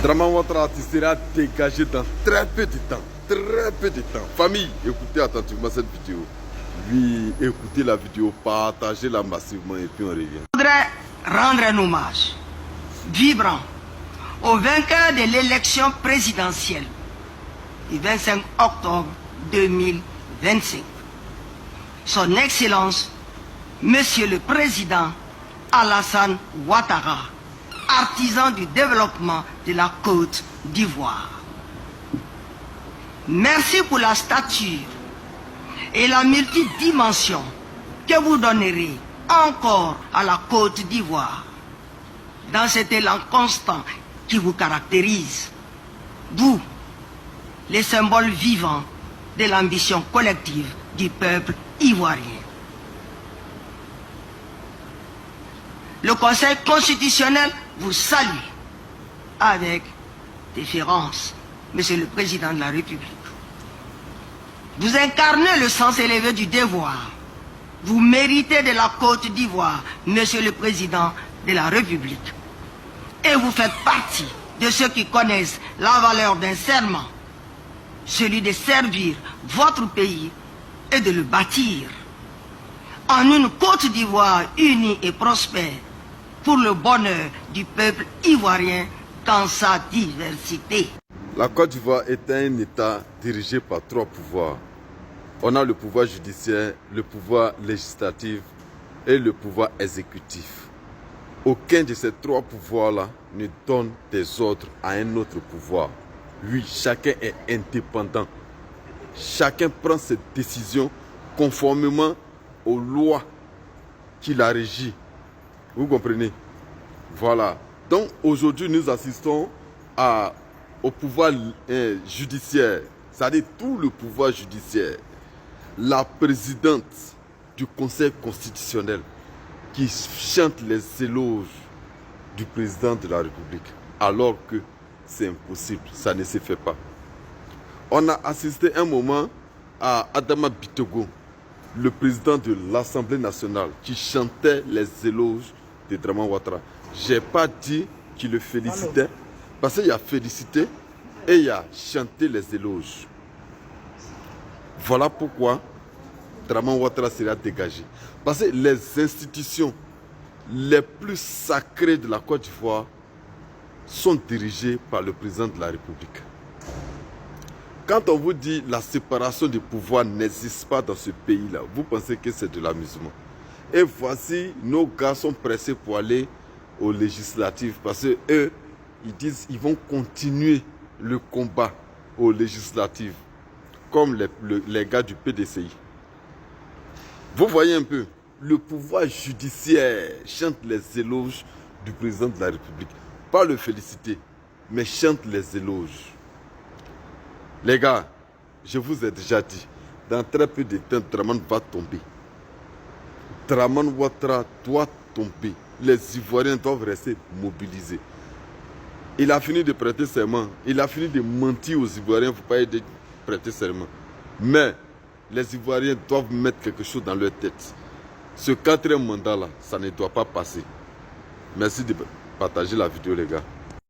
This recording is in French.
Draman Ouattara, tu seras dégagé dans très peu de temps. Très peu de temps. Famille, écoutez attentivement cette vidéo. Oui, écoutez la vidéo, partagez-la massivement et puis on revient. Je voudrais rendre un hommage vibrant au vainqueur de l'élection présidentielle du 25 octobre 2025. Son Excellence, Monsieur le Président Alassane Ouattara, artisan du développement de la Côte d'Ivoire. Merci pour la stature et la multidimension que vous donnerez encore à la Côte d'Ivoire dans cet élan constant qui vous caractérise. Vous, les symboles vivants de l'ambition collective du peuple ivoirien. Le Conseil constitutionnel vous salue avec déférence, Monsieur le Président de la République. Vous incarnez le sens élevé du devoir. Vous méritez de la Côte d'Ivoire, Monsieur le Président de la République. Et vous faites partie de ceux qui connaissent la valeur d'un serment, celui de servir votre pays et de le bâtir en une Côte d'Ivoire unie et prospère pour le bonheur du peuple ivoirien dans sa diversité. La Côte d'Ivoire est un État dirigé par trois pouvoirs. On a le pouvoir judiciaire, le pouvoir législatif et le pouvoir exécutif. Aucun de ces trois pouvoirs-là ne donne des ordres à un autre pouvoir. Oui, chacun est indépendant. Chacun prend ses décisions conformément aux lois qui la régissent. Vous comprenez? Voilà. Donc aujourd'hui, nous assistons au pouvoir judiciaire, c'est-à-dire tout le pouvoir judiciaire. La présidente du Conseil constitutionnel qui chante les éloges du président de la République, alors que c'est impossible, ça ne se fait pas. On a assisté un moment à Adama Bitogo, le président de l'Assemblée nationale, qui chantait les éloges de Draman Ouattara. Je n'ai pas dit qu'il le félicitait, parce qu'il y a félicité et il y a chanté les éloges. Voilà pourquoi Draman Ouattara sera dégagé. Parce que les institutions les plus sacrées de la Côte d'Ivoire sont dirigées par le président de la République. Quand on vous dit la séparation des pouvoirs n'existe pas dans ce pays-là, vous pensez que c'est de l'amusement. Et voici, nos gars sont pressés pour aller aux législatives parce qu'eux, ils disent qu'ils vont continuer le combat aux législatives, comme les gars du PDCI. Vous voyez un peu, le pouvoir judiciaire chante les éloges du président de la République. Pas le féliciter, mais chante les éloges. Les gars, je vous ai déjà dit, dans très peu de temps, Draman va tomber. Draman Ouattara doit tomber. Les Ivoiriens doivent rester mobilisés. Il a fini de prêter serment. Il a fini de mentir aux Ivoiriens. Il ne faut pas aider à prêter serment. Mais les Ivoiriens doivent mettre quelque chose dans leur tête. Ce quatrième mandat-là, ça ne doit pas passer. Merci de partager la vidéo, les gars.